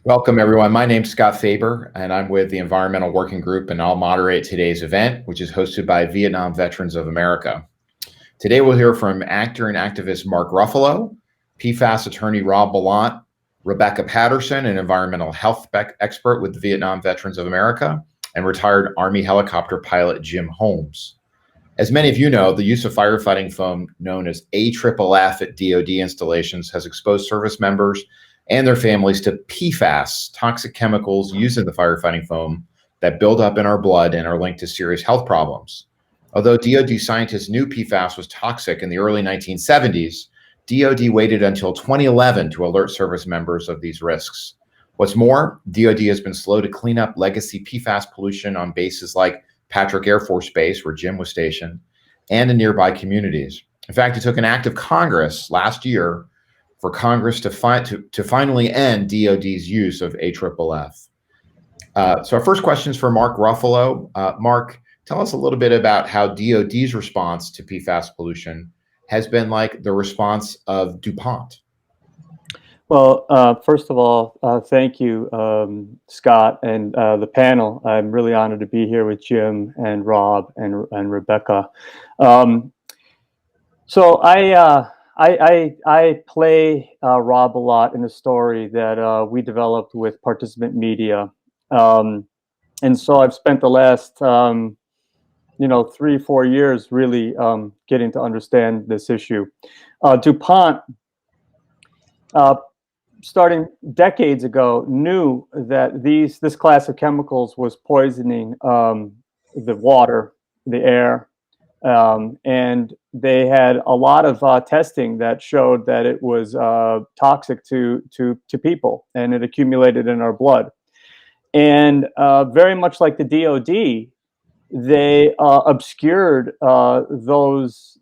Welcome, everyone. My name's Scott Faber, and I'm with the Environmental Working Group, and I'll moderate today's event, which is hosted by Vietnam Veterans of America. Today, we'll hear from actor and activist Mark Ruffalo, PFAS attorney Rob Bilott, Rebecca Patterson, an environmental health expert with the Vietnam Veterans of America, and retired Army helicopter pilot Jim Holmes. As many of you know, the use of firefighting foam known as AFFF at DoD installations has exposed service members and their families to PFAS, toxic chemicals used in the firefighting foam that build up in our blood and are linked to serious health problems. Although DoD scientists knew PFAS was toxic in the early 1970s, DoD waited until 2011 to alert service members of these risks. What's more, DoD has been slow to clean up legacy PFAS pollution on bases like Patrick Air Force Base, where Jim was stationed, and in nearby communities. In fact, it took an act of Congress last year for Congress to finally end DoD's use of AFFF. So our first question is for Mark Ruffalo. Mark, tell us a little bit about how DoD's response to PFAS pollution has been like the response of DuPont. Well, first of all, thank you, Scott, and the panel. I'm really honored to be here with Jim and Rob and Rebecca. So I play Rob a lot in a story that we developed with Participant Media, and so I've spent the last 3-4 years really getting to understand this issue. DuPont, starting decades ago, knew that this class of chemicals was poisoning the water, the air. And they had a lot of testing that showed that it was toxic to people, and it accumulated in our blood. And very much like the DoD, they obscured those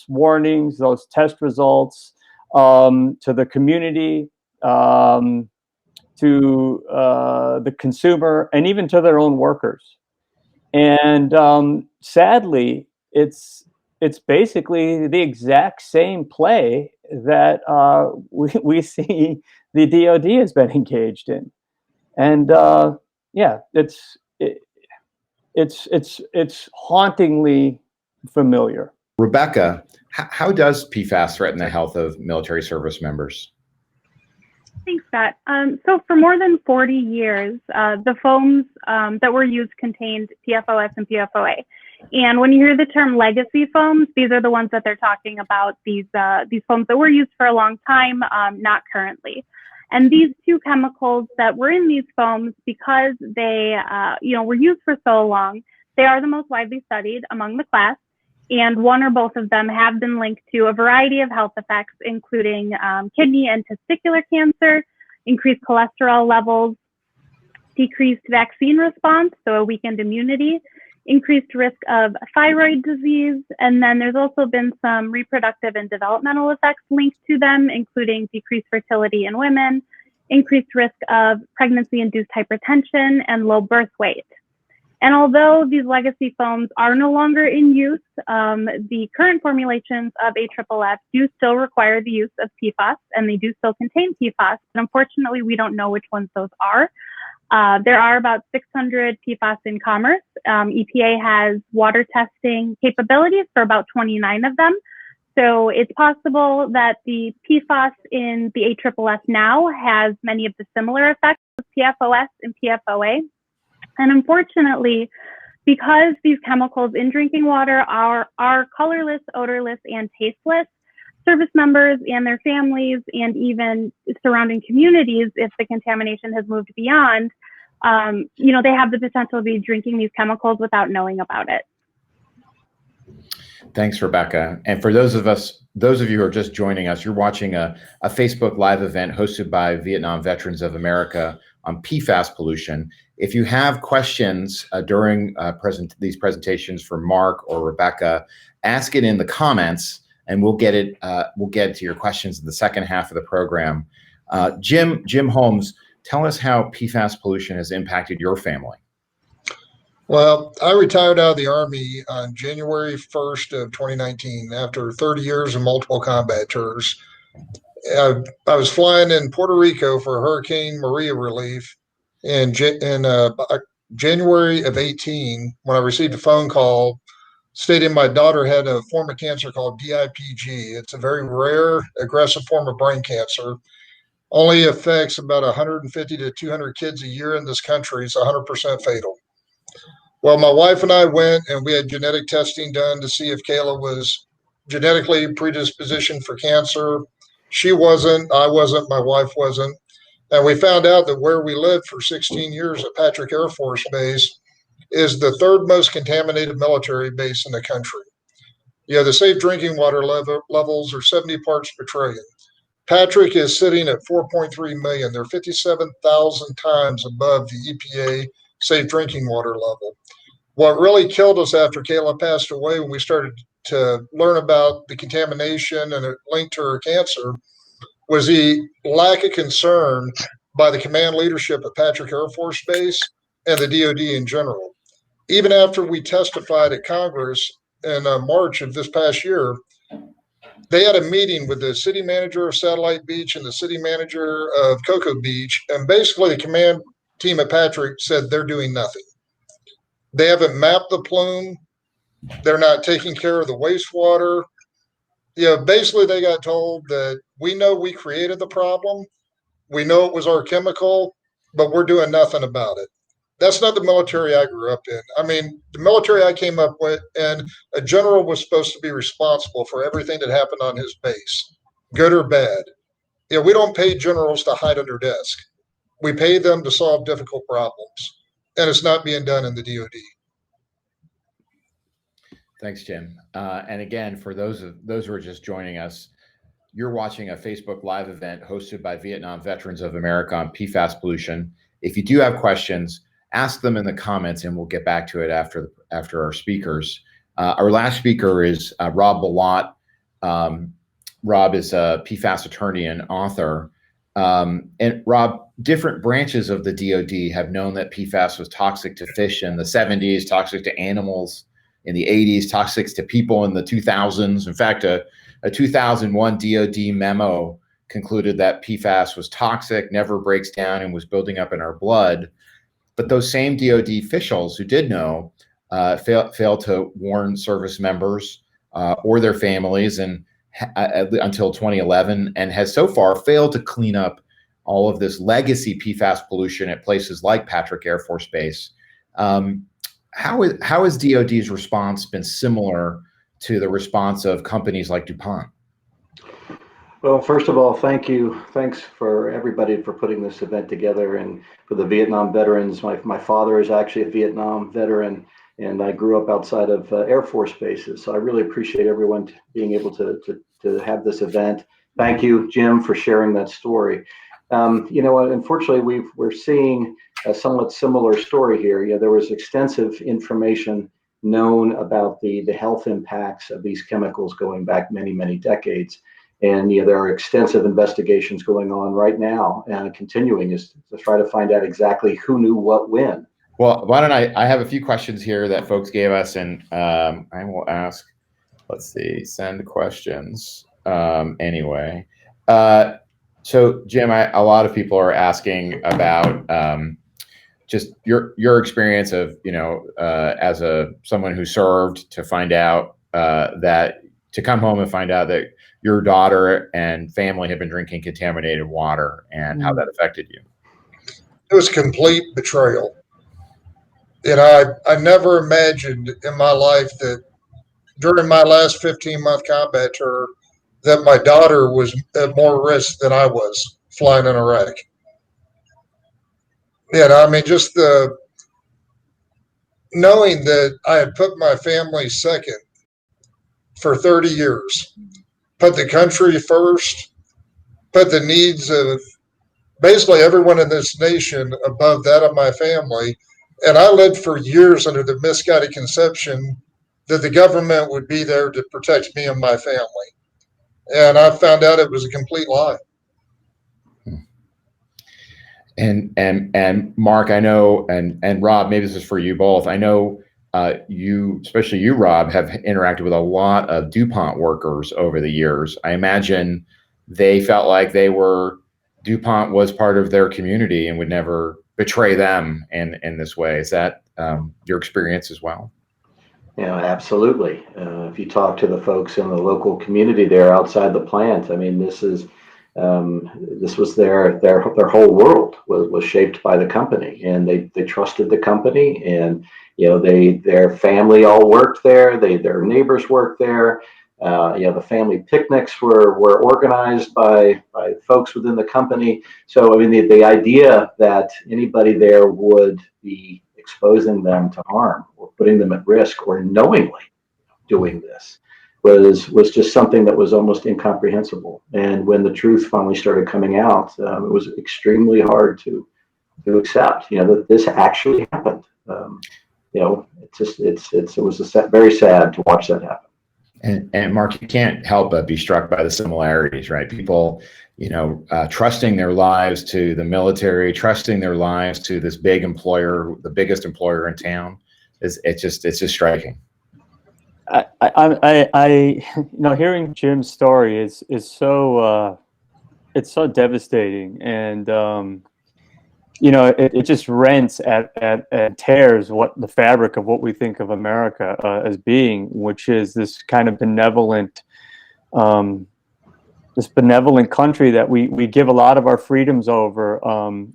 warnings, those test results to the community, to the consumer, and even to their own workers. And sadly, it's basically the exact same play that we see the DoD has been engaged in, and yeah, it's hauntingly familiar. Rebecca, how does PFAS threaten the health of military service members? Thanks, Scott. So for more than 40 years, the foams that were used contained PFOS and PFOA. And when you hear the term legacy foams, these are the ones that they're talking about, these foams that were used for a long time, not currently. And these two chemicals that were in these foams, because they were used for so long, they are the most widely studied among the class. And one or both of them have been linked to a variety of health effects, including kidney and testicular cancer, increased cholesterol levels, decreased vaccine response, so a weakened immunity, increased risk of thyroid disease, and then there's also been some reproductive and developmental effects linked to them, including decreased fertility in women, increased risk of pregnancy-induced hypertension, and low birth weight. And although these legacy foams are no longer in use, the current formulations of AFFF do still require the use of PFAS, and they do still contain PFAS. But unfortunately, we don't know which ones those are. There are about 600 PFAS in commerce. EPA has water testing capabilities for about 29 of them. So it's possible that the PFAS in the AFFF now has many of the similar effects of PFOS and PFOA. And unfortunately, because these chemicals in drinking water are colorless, odorless, and tasteless, service members and their families and even surrounding communities, if the contamination has moved beyond, they have the potential to be drinking these chemicals without knowing about it. Thanks, Rebecca. And for those of you who are just joining us, you're watching a Facebook Live event hosted by Vietnam Veterans of America on PFAS pollution. If you have questions during these presentations for Mark or Rebecca, ask it in the comments, and we'll get to your questions in the second half of the program. Jim Holmes, tell us how PFAS pollution has impacted your family. Well, I retired out of the Army on January 1st of 2019 after 30 years of multiple combat tours. I was flying in Puerto Rico for Hurricane Maria relief in January of 18 when I received a phone call stating my daughter had a form of cancer called DIPG. It's a very rare, aggressive form of brain cancer. Only affects about 150 to 200 kids a year in this country. It's 100% fatal. Well, my wife and I went and we had genetic testing done to see if Kayla was genetically predispositioned for cancer. She wasn't, I wasn't, my wife wasn't. And we found out that where we lived for 16 years at Patrick Air Force Base is the third most contaminated military base in the country. The safe drinking water levels are 70 parts per trillion. Patrick is sitting at 4.3 million. They're 57,000 times above the EPA safe drinking water level. What really killed us after Kayla passed away when we started to learn about the contamination and it linked to her cancer was the lack of concern by the command leadership at Patrick Air Force Base and the DoD in general. Even after we testified at Congress in March of this past year, they had a meeting with the city manager of Satellite Beach and the city manager of Cocoa Beach, and basically the command team at Patrick said they're doing nothing. They haven't mapped the plume. They're not taking care of the wastewater. Basically they got told that we know we created the problem. We know it was our chemical, but we're doing nothing about it. That's not the military I grew up in. I mean, the military I came up with, and a general was supposed to be responsible for everything that happened on his base, good or bad. We don't pay generals to hide under desk. We pay them to solve difficult problems, and it's not being done in the DoD. Thanks, Jim. And again, for those who are just joining us, you're watching a Facebook Live event hosted by Vietnam Veterans of America on PFAS pollution. If you do have questions, ask them in the comments, and we'll get back to it after our speakers. Our last speaker is Rob Bilott. Rob is a PFAS attorney and author. And Rob, different branches of the DoD have known that PFAS was toxic to fish in the 70s, toxic to animals in the 80s, toxic to people in the 2000s. In fact, a 2001 DoD memo concluded that PFAS was toxic, never breaks down, and was building up in our blood. But those same DoD officials who did know failed to warn service members or their families until 2011, and has so far failed to clean up all of this legacy PFAS pollution at places like Patrick Air Force Base. How has DoD's response been similar to the response of companies like DuPont? Well, first of all, thank you. Thanks for everybody for putting this event together, and for the Vietnam veterans. My father is actually a Vietnam veteran, and I grew up outside of Air Force bases. So I really appreciate everyone being able to have this event. Thank you, Jim, for sharing that story. Unfortunately, we're seeing a somewhat similar story here. There was extensive information known about the health impacts of these chemicals going back many, many decades. And there are extensive investigations going on right now, and continuing is to try to find out exactly who knew what when. Well, why don't I have a few questions here that folks gave us, and I will ask, let's see, send questions anyway. So Jim, a lot of people are asking about just your experience of, as someone who served, to find out to come home and find out that your daughter and family have been drinking contaminated water, and how that affected you. It was complete betrayal. I never imagined in my life that during my last 15-month combat tour that my daughter was at more risk than I was flying in Iraq. Just the knowing that I had put my family second for 30 years, put the country first, put the needs of basically everyone in this nation above that of my family. And I lived for years under the misguided conception that the government would be there to protect me and my family. And I found out it was a complete lie. And Mark, I know, and Rob, maybe this is for you both. I know especially you, Rob, have interacted with a lot of DuPont workers over the years. I imagine they felt like DuPont was part of their community and would never betray them in this way. Is that your experience as well? Absolutely. If you talk to the folks in the local community there outside the plant, I mean, this was their whole world was shaped by the company, and they trusted the company, and their family all worked there. Their neighbors worked there. The family picnics were organized by folks within the company. So I mean, the idea that anybody there would be exposing them to harm or putting them at risk or knowingly doing this was just something that was almost incomprehensible. And when the truth finally started coming out, it was extremely hard to accept, that this actually happened. It was very sad to watch that happen. And Mark, you can't help but be struck by the similarities, right? People, trusting their lives to the military, trusting their lives to this big employer, the biggest employer in town. It's just striking. Hearing Jim's story is so it's so devastating, and it just rents and tears what the fabric of what we think of America as being, which is this kind of benevolent, country that we give a lot of our freedoms over,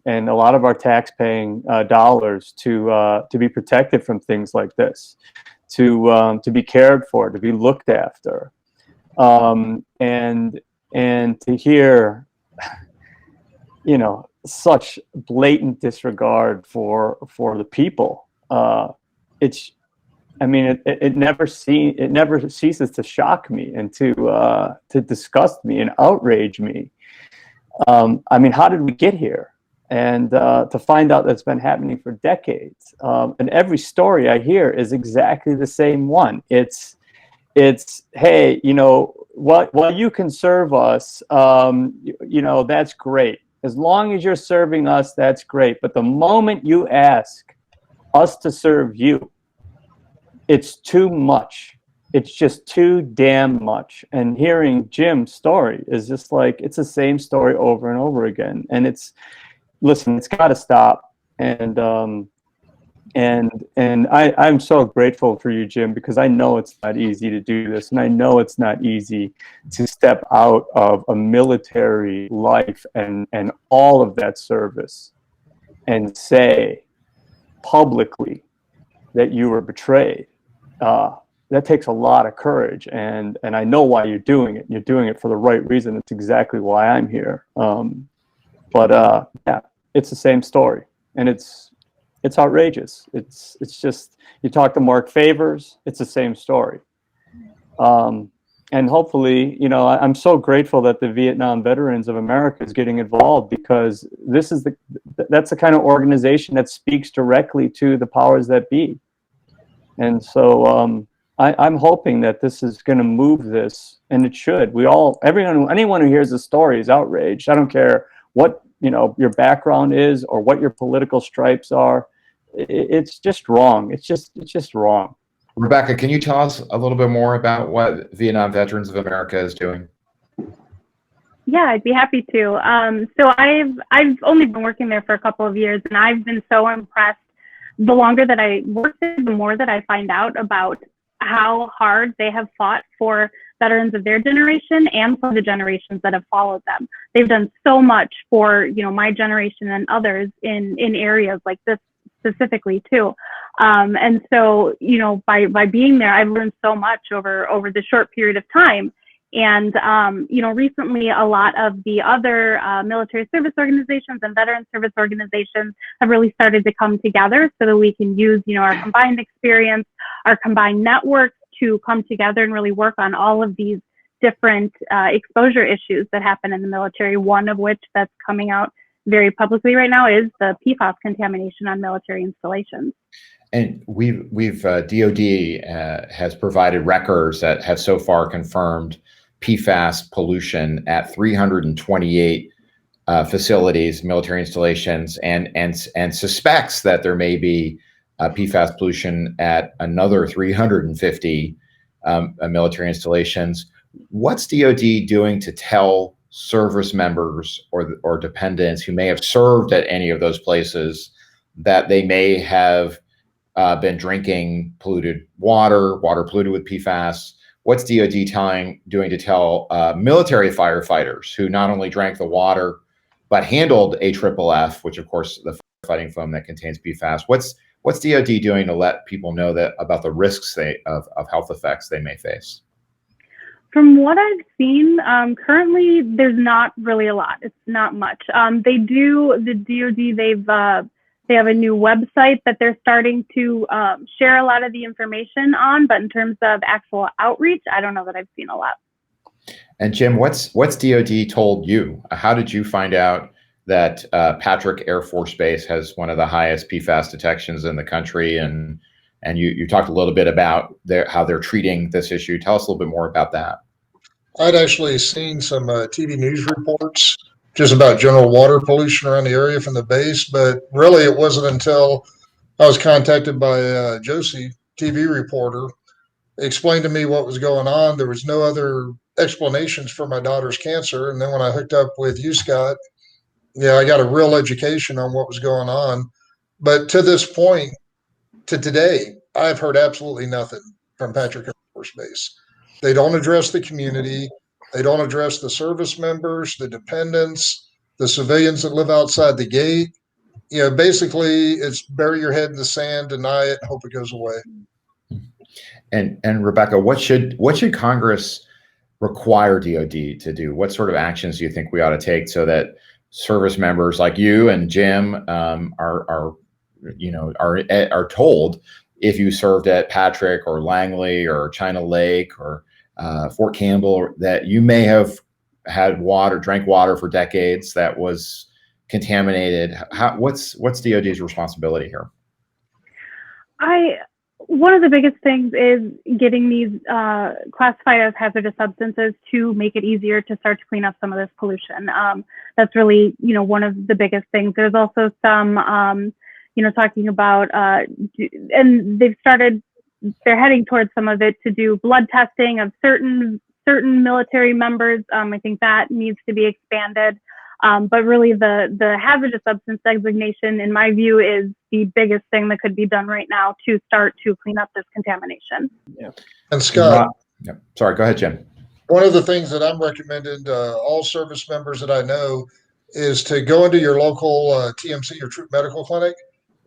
and a lot of our tax-paying dollars to be protected from things like this, to be cared for, to be looked after, and to hear, such blatant disregard for the people. It never ceases to shock me and to disgust me and outrage me. How did we get here? And to find out that's been happening for decades. And every story I hear is exactly the same one. It's hey, while you can serve us, that's great. As long as you're serving us, that's great. But the moment you ask us to serve you, it's too much. It's just too damn much. And hearing Jim's story is just like, it's the same story over and over again. And it's got to stop. And I'm so grateful for you, Jim, because I know it's not easy to do this. And I know it's not easy to step out of a military life and all of that service and say publicly that you were betrayed. That takes a lot of courage. And I know why you're doing it. You're doing it for the right reason. It's exactly why I'm here. Yeah, it's the same story. And it's outrageous. It's just, you talk to Mark Favors, it's the same story. And hopefully, I'm so grateful that the Vietnam Veterans of America is getting involved, because that's the kind of organization that speaks directly to the powers that be. And so I'm hoping that this is going to move this, and it should. Anyone who hears the story is outraged. I don't care what your background is or what your political stripes are. It's just wrong. It's just wrong. Rebecca, can you tell us a little bit more about what Vietnam Veterans of America is doing? Yeah, I'd be happy to. So I've only been working there for a couple of years, and I've been so impressed. The longer that I work there, the more that I find out about how hard they have fought for veterans of their generation and for the generations that have followed them. They've done so much for, my generation and others in areas like this specifically too. And so, by being there, I've learned so much over the short period of time. And, recently a lot of the other military service organizations and veteran service organizations have really started to come together so that we can use, our combined experience, our combined networks to come together and really work on all of these different exposure issues that happen in the military. One of which that's coming out very publicly right now is the PFAS contamination on military installations. And we've DOD has provided records that have so far confirmed PFAS pollution at 328 facilities, military installations, and suspects that there may be PFAS pollution at another 350 military installations. What's DOD doing to tell service members or dependents who may have served at any of those places that they may have been drinking polluted water polluted with PFAS? What's DoD doing to tell military firefighters who not only drank the water but handled AFFF, which of course the firefighting foam that contains PFAS? What's DoD doing to let people know that about the risks of health effects they may face? From what I've seen, currently there's not really a lot. It's not much. The DoD, they have a new website that they're starting to share a lot of the information on, but in terms of actual outreach, I don't know that I've seen a lot. And Jim, what's DoD told you? How did you find out that Patrick Air Force Base has one of the highest PFAS detections in the country? And you talked a little bit about how they're treating this issue. Tell us a little bit more about that. I'd actually seen some TV news reports just about general water pollution around the area from the base, but really it wasn't until I was contacted by Josie, TV reporter, explained to me what was going on. There was no other explanations for my daughter's cancer. And then when I hooked up with you, Scott, yeah, I got a real education on what was going on. But to this point, to today, I've heard absolutely nothing from Patrick Air Force Base. They don't address the community. They don't address the service members, the dependents, the civilians that live outside the gate. You know, basically it's bury your head in the sand, deny it, hope it goes away. And Rebecca, what should Congress require DoD to do? What sort of actions do you think we ought to take so that service members like you and Jim are told, if you served at Patrick or Langley or China Lake or Fort Campbell, that you may have had drank water for decades that was contaminated? What's DoD's responsibility here? One of the biggest things is getting these classified as hazardous substances to make it easier to start to clean up some of this pollution. That's really, one of the biggest things. There's also some, talking about, and they're heading towards some of it to do blood testing of certain military members. I think that needs to be expanded. But really the hazardous substance designation, in my view, is the biggest thing that could be done right now to start to clean up this contamination. Yeah. And Scott, sorry, go ahead, Jim. One of the things that I'm recommending to all service members that I know is to go into your local TMC or troop medical clinic,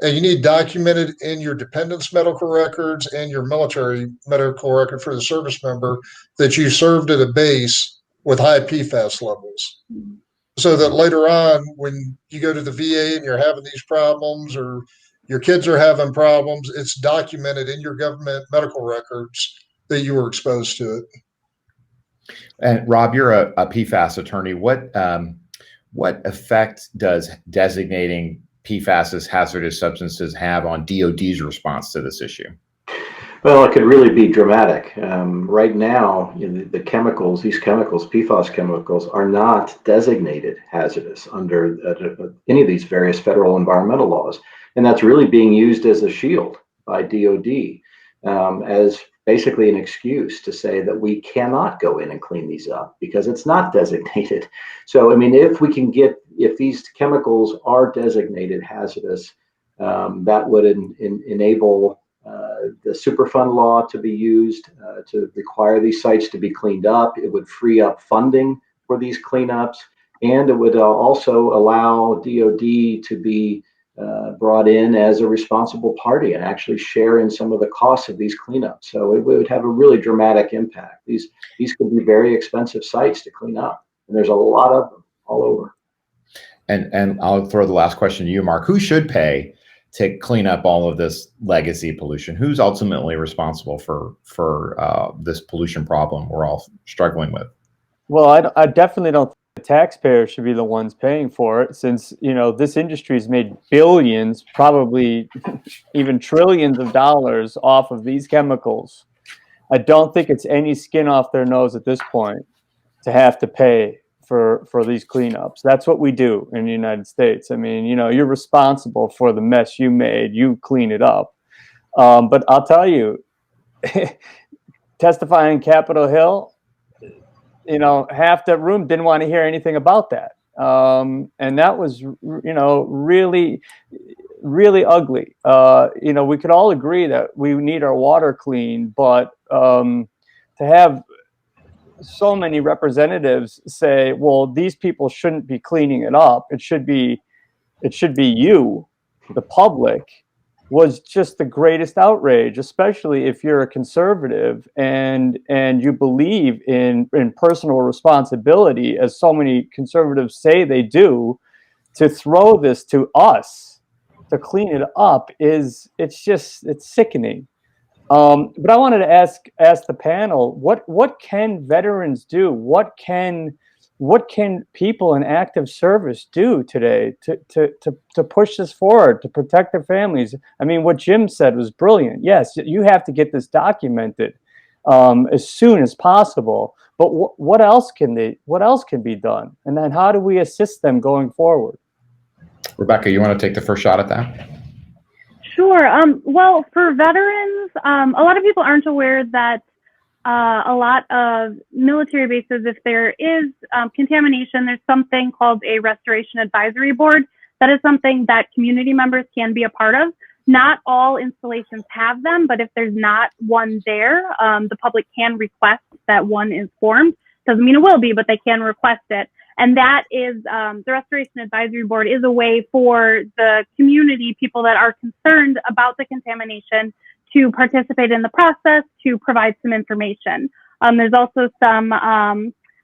and you need documented in your dependents medical records and your military medical record for the service member that you served at a base with high PFAS levels. So that later on, when you go to the VA and you're having these problems or your kids are having problems, it's documented in your government medical records that you were exposed to it. And Rob, you're a PFAS attorney. What effect does designating PFAS as hazardous substances have on DoD's response to this issue? Well, it could really be dramatic. Right now, these chemicals, PFAS chemicals, are not designated hazardous under any of these various federal environmental laws. And that's really being used as a shield by DoD, as basically an excuse to say that we cannot go in and clean these up because it's not designated. So, I mean, if these chemicals are designated hazardous, that would enable the Superfund law to be used to require these sites to be cleaned up. It would free up funding for these cleanups, and it would also allow DoD to be brought in as a responsible party and actually share in some of the costs of these cleanups. So it would have a really dramatic impact. These could be very expensive sites to clean up, and there's a lot of them all over. And I'll throw the last question to you, Mark. Who should pay to clean up all of this legacy pollution? Who's ultimately responsible for this pollution problem we're all struggling with? Well, I definitely don't think the taxpayers should be the ones paying for it, since this industry has made billions, probably even trillions of dollars off of these chemicals. I don't think it's any skin off their nose at this point to have to pay for these cleanups. That's what we do in the United States. I mean, you're responsible for the mess you made. You clean it up. But I'll tell you, testifying Capitol Hill, half that room didn't want to hear anything about that. And that was, really, really ugly. We could all agree that we need our water clean, but to have so many representatives say, well, these people shouldn't be cleaning it up, it should be you, the public, was just the greatest outrage, especially if you're a conservative and you believe in personal responsibility, as so many conservatives say they do. To throw this to us to clean it up it's sickening. But I wanted to ask the panel, what can veterans do? What can people in active service do today to push this forward, to protect their families? I mean, what Jim said was brilliant. Yes, you have to get this documented as soon as possible. But what else can be done? And then how do we assist them going forward? Rebecca, you want to take the first shot at that? Sure. Well, for veterans, a lot of people aren't aware that a lot of military bases, if there is contamination, there's something called a restoration advisory board. That is something that community members can be a part of. Not all installations have them, but if there's not one there, the public can request that one is formed. Doesn't mean it will be, but they can request it. And that is, the Restoration Advisory Board is a way for the community, people that are concerned about the contamination, to participate in the process, to provide some information. There's also some,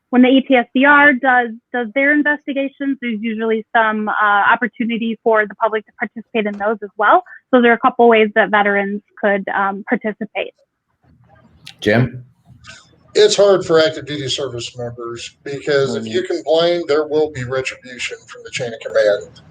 when the ATSDR does their investigations, there's usually some opportunity for the public to participate in those as well. So there are a couple ways that veterans could participate. Jim? It's hard for active duty service members because if you complain, there will be retribution from the chain of command.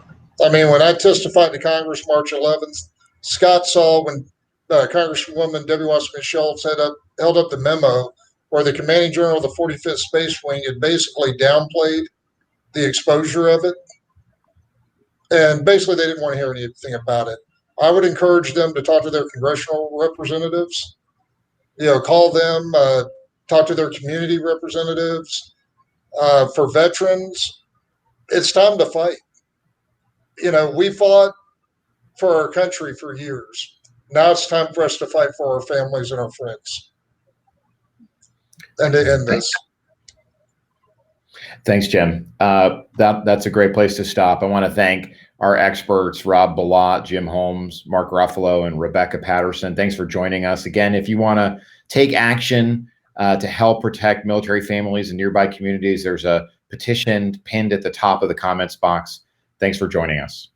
I mean, when I testified to Congress March 11th, Scott saw when Congresswoman Debbie Wasserman Schultz held up the memo where the commanding general of the 45th Space Wing had basically downplayed the exposure of it. And basically, they didn't want to hear anything about it. I would encourage them to talk to their congressional representatives, call them, talk to their community representatives. For veterans, it's time to fight. We fought for our country for years. Now it's time for us to fight for our families and our friends and to end this. Thanks, Jim. That's a great place to stop. I want to thank our experts, Rob Bilott, Jim Holmes, Mark Ruffalo, and Rebecca Patterson. Thanks for joining us. Again, if you want to take action to help protect military families in nearby communities, there's a petition pinned at the top of the comments box. Thanks for joining us.